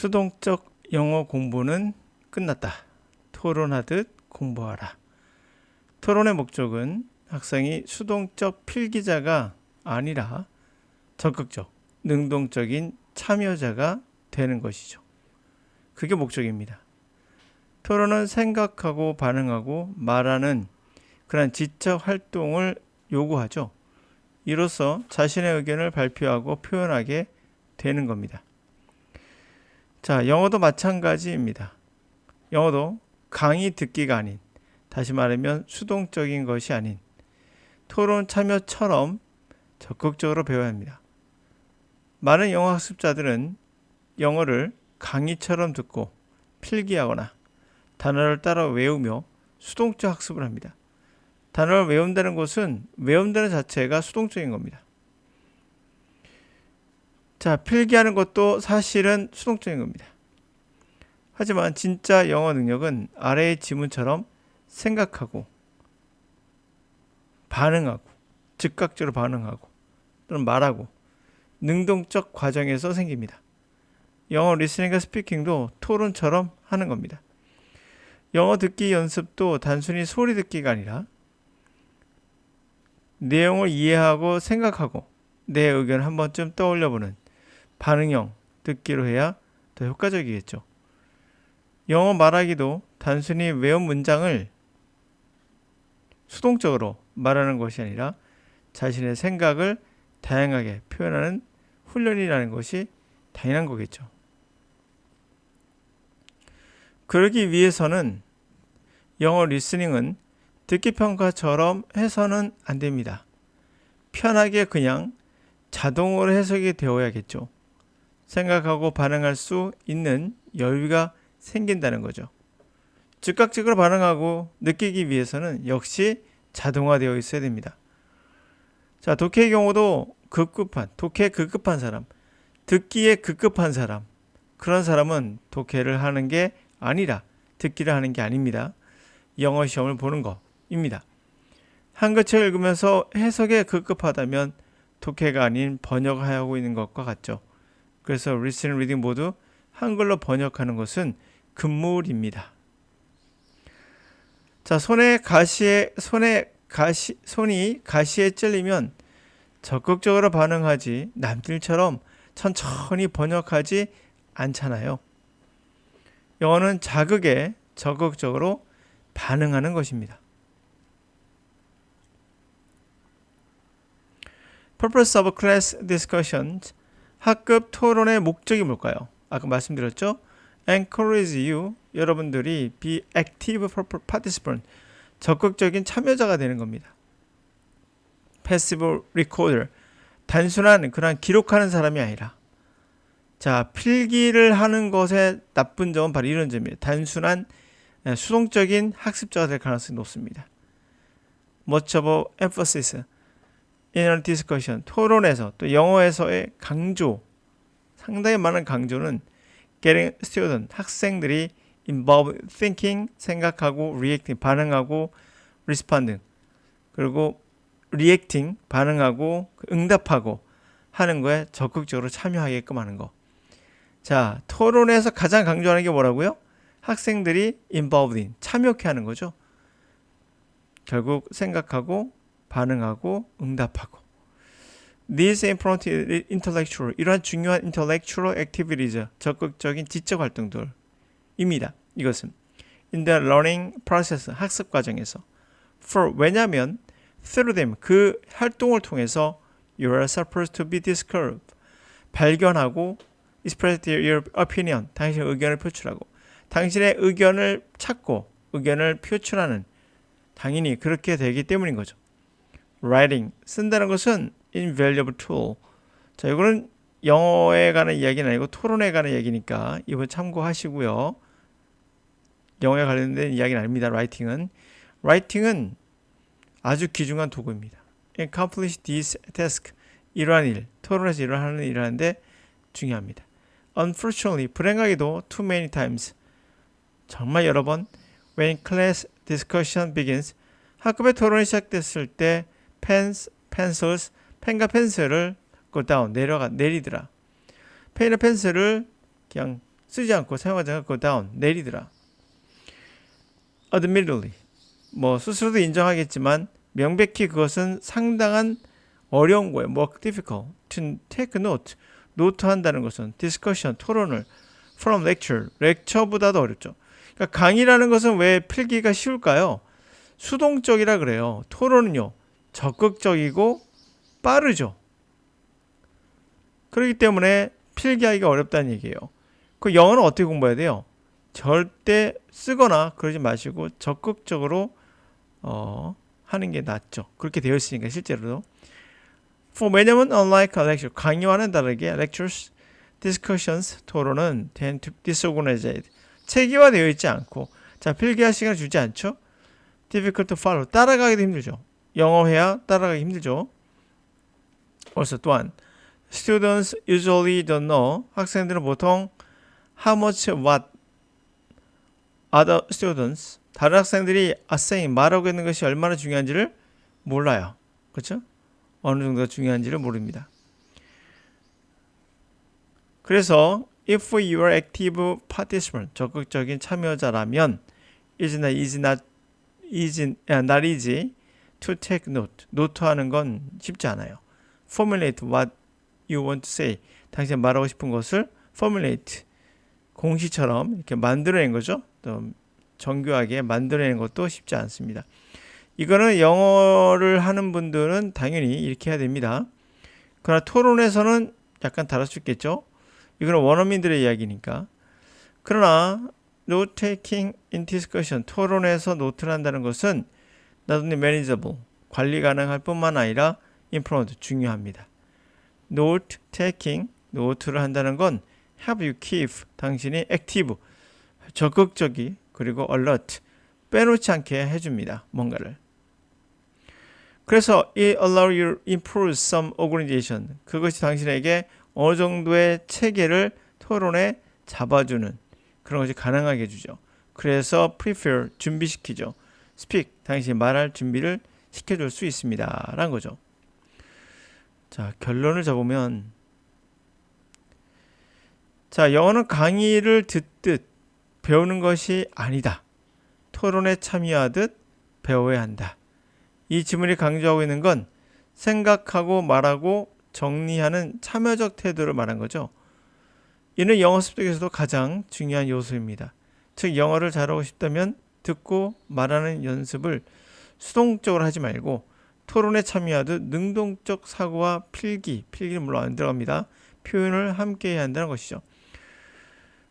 수동적 영어 공부는 끝났다. 토론하듯 공부하라. 토론의 목적은 학생이 수동적 필기자가 아니라 적극적, 능동적인 참여자가 되는 것이죠. 그게 목적입니다. 토론은 생각하고 반응하고 말하는 그런 지적 활동을 요구하죠. 이로써 자신의 의견을 발표하고 표현하게 되는 겁니다. 자, 영어도 마찬가지입니다. 영어도 강의 듣기가 아닌, 다시 말하면 수동적인 것이 아닌 토론 참여처럼 적극적으로 배워야 합니다. 많은 영어 학습자들은 영어를 강의처럼 듣고 필기하거나 단어를 따라 외우며 수동적 학습을 합니다. 단어를 외운다는 것은 외운다는 자체가 수동적인 겁니다. 자, 필기하는 것도 사실은 수동적인 겁니다. 하지만 진짜 영어 능력은 아래의 지문처럼 생각하고 반응하고 즉각적으로 반응하고 또는 말하고 능동적 과정에서 생깁니다. 영어 리스닝과 스피킹도 토론처럼 하는 겁니다. 영어 듣기 연습도 단순히 소리 듣기가 아니라 내용을 이해하고 생각하고 내 의견을 한 번쯤 떠올려보는 반응형 듣기로 해야 더 효과적이겠죠. 영어 말하기도 단순히 외운 문장을 수동적으로 말하는 것이 아니라 자신의 생각을 다양하게 표현하는 훈련이라는 것이 당연한 거겠죠. 그러기 위해서는 영어 리스닝은 듣기 평가처럼 해서는 안 됩니다. 편하게 그냥 자동으로 해석이 되어야겠죠. 생각하고 반응할 수 있는 여유가 생긴다는 거죠. 즉각적으로 반응하고 느끼기 위해서는 역시 자동화되어 있어야 됩니다. 자, 독해의 경우도 독해 급급한 사람, 듣기에 급급한 사람, 그런 사람은 독해를 하는 게 아니라 듣기를 하는 게 아닙니다. 영어 시험을 보는 것입니다. 한글책을 읽으면서 해석에 급급하다면 독해가 아닌 번역하고 있는 것과 같죠. 그래서 리스닝, 리딩 모두 한글로 번역하는 것은 금물입니다. 자, 손이 가시에 찔리면 적극적으로 반응하지 남들처럼 천천히 번역하지 않잖아요. 영어는 자극에 적극적으로 반응하는 것입니다. Purpose of class discussions. 학급 토론의 목적이 뭘까요? 아까 말씀드렸죠? Encourage you. 여러분들이 be active participant. 적극적인 참여자가 되는 겁니다. Passive recorder. 단순한 그런 기록하는 사람이 아니라 자, 필기를 하는 것의 나쁜 점은 바로 이런 점이에요. 단순한 수동적인 학습자가 될 가능성이 높습니다. Much of emphasis in a discussion. 토론에서 또 영어에서의 강조, 상당히 많은 강조는 getting student, 학생들이 involved thinking, 생각하고 reacting, 반응하고 responding, 그리고 reacting, 반응하고 응답하고 하는 거에 적극적으로 참여하게끔 하는 거. 자, 토론에서 가장 강조하는 게 뭐라고요? 학생들이 involved in, 참여케 하는 거죠. 결국 생각하고 반응하고 응답하고. These important intellectual, 이러한 중요한 intellectual activities, 적극적인 지적 활동들입니다. 이것은 in the learning process, 학습 과정에서. For, 왜냐하면 through them, 그 활동을 통해서 you are supposed to be discovered, 발견하고 express your opinion, 당신의 의견을 표출하고 당신의 의견을 찾고 의견을 표출하는, 당연히 그렇게 되기 때문인 거죠. Writing, 쓴다는 것은 invaluable tool. 자, 이거는 영어에 관한 이야기는 아니고 토론에 관한 이야기니까 이번 참고하시고요. 영어에 관련된 이야기는 아닙니다. Writing은 아주 귀중한 도구입니다. Accomplish this task, 이러한 일, 토론에서 일하는 일을 하는데 중요합니다. Unfortunately, 불행하게도 too many times, 정말 여러 번 when class discussion begins, 학급의 토론이 시작됐을 때 pencils, 펜과 펜슬을 go down, 내리더라. 펜이나 펜슬을 그냥 쓰지 않고 사용하지 않고 down 내리더라. admittedly 뭐 스스로도 인정하겠지만 명백히 그것은 상당한 어려운 거예요. more difficult to take note 노트한다는 것은 discussion 토론을 from lecture 렉처보다도 어렵죠. 그러니까 강의라는 것은 왜 필기가 쉬울까요? 수동적이라 그래요. 토론은요 적극적이고 빠르죠. 그렇기 때문에 필기하기가 어렵다는 얘기예요. 그 영어는 어떻게 공부해야 돼요? 절대 쓰거나 그러지 마시고 적극적으로 하는 게 낫죠. 그렇게 되어 있으니까 실제로도. 왜냐면 unlike a lecture 강의와는 다르게 lectures, discussions 토론은 tend to disorganized 체계화되어 있지 않고 자 필기할 시간을 주지 않죠. difficult to follow 따라가기도 힘들죠. 영어 회화 따라가기 힘들죠. also 또한 students usually don't know 학생들은 보통 how much what other students 다른 학생들이 are saying 말하고 있는 것이 얼마나 중요한지를 몰라요. 그렇죠? 어느 정도가 중요한지를 모릅니다. 그래서 if you are active participant 적극적인 참여자라면 is not easy to take note 노트하는 건 쉽지 않아요. formulate what you want to say 당신이 말하고 싶은 것을 formulate 공시처럼 이렇게 만들어낸 거죠. 또 정교하게 만들어낸 것도 쉽지 않습니다. 이거는 영어를 하는 분들은 당연히 이렇게 해야 됩니다. 그러나 토론에서는 약간 다를 수 있겠죠. 이거는 원어민들의 이야기니까. 그러나 note taking in discussion 토론에서 노트를 한다는 것은 not only manageable 관리 가능할 뿐만 아니라 important 중요합니다. note taking 노트를 한다는 건 help you keep 당신이 active 적극적이 그리고 alert 빼놓지 않게 해줍니다. 뭔가를. 그래서 it allow you improve some organization 그것이 당신에게 어느 정도의 체계를 토론에 잡아주는 그런 것이 가능하게 해주죠. 그래서 prepare 준비시키죠. speak 당신이 말할 준비를 시켜줄 수 있습니다. 라는 거죠. 자 결론을 잡으면 자 영어는 강의를 듣듯 배우는 것이 아니다. 토론에 참여하듯 배워야 한다. 이 지문이 강조하고 있는 건 생각하고 말하고 정리하는 참여적 태도를 말한 거죠. 이는 영어 습득에서도 가장 중요한 요소입니다. 즉 영어를 잘하고 싶다면 듣고 말하는 연습을 수동적으로 하지 말고 토론에 참여하듯 능동적 사고와 필기는 물론 안 들어갑니다. 표현을 함께 해야 한다는 것이죠.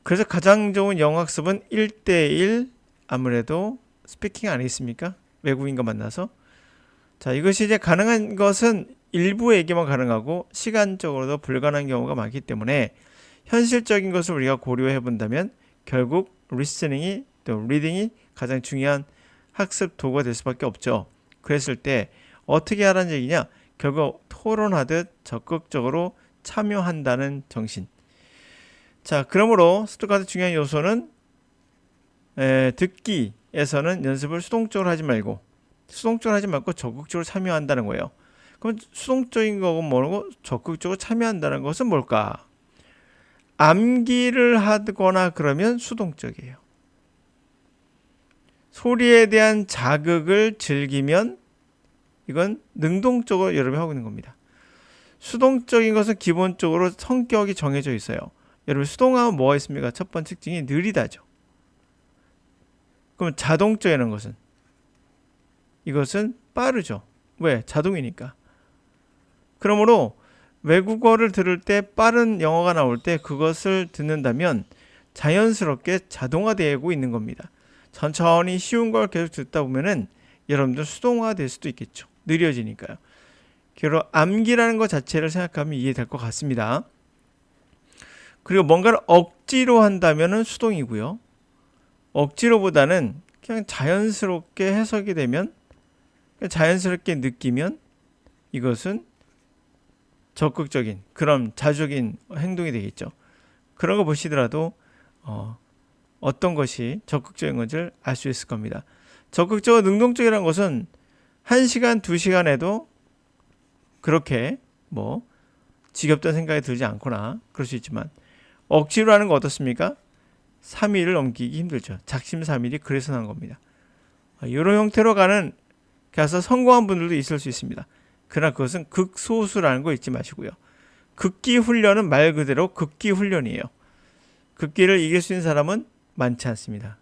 그래서 가장 좋은 영어 학습은 1대1 아무래도 스피킹 아니겠습니까? 외국인과 만나서. 자, 이것이 이제 가능한 것은 일부에게만 가능하고 시간적으로도 불가능한 경우가 많기 때문에 현실적인 것을 우리가 고려해 본다면 결국 리스닝이 또 리딩이 가장 중요한 학습 도구가 될 수밖에 없죠. 그랬을 때 어떻게 하라는 얘기냐? 결국 토론하듯 적극적으로 참여한다는 정신. 자, 그러므로 습득하듯 중요한 요소는 듣기에서는 연습을 수동적으로 하지 말고 적극적으로 참여한다는 거예요. 그럼 수동적인 거고 뭐고 적극적으로 참여한다는 것은 뭘까? 암기를 하거나 그러면 수동적이에요. 소리에 대한 자극을 즐기면 이건 능동적으로 여러분이 하고 있는 겁니다. 수동적인 것은 기본적으로 성격이 정해져 있어요. 여러분 수동하면 뭐가 있습니까? 첫 번째 특징이 느리다죠. 그럼 자동적이라는 것은 이것은 빠르죠. 왜? 자동이니까. 그러므로 외국어를 들을 때 빠른 영어가 나올 때 그것을 듣는다면 자연스럽게 자동화되고 있는 겁니다. 천천히 쉬운 걸 계속 듣다 보면은 여러분들 수동화가 될 수도 있겠죠. 느려지니까요. 그리고 암기라는 것 자체를 생각하면 이해될 것 같습니다. 그리고 뭔가를 억지로 한다면은 수동이고요. 억지로보다는 그냥 자연스럽게 해석이 되면 자연스럽게 느끼면 이것은 적극적인 그런 자주적인 행동이 되겠죠. 그런 거 보시더라도 어떤 것이 적극적인 건지를 알 수 있을 겁니다. 적극적으로 능동적이라는 것은 1시간, 2시간 해도 그렇게 지겹다는 생각이 들지 않거나 그럴 수 있지만 억지로 하는 거 어떻습니까? 3일을 넘기기 힘들죠. 작심삼일이 그래서 난 겁니다. 이런 형태로 가서 성공한 분들도 있을 수 있습니다. 그러나 그것은 극소수라는 거 잊지 마시고요. 극기 훈련은 말 그대로 극기 훈련이에요. 극기를 이길 수 있는 사람은 많지 않습니다.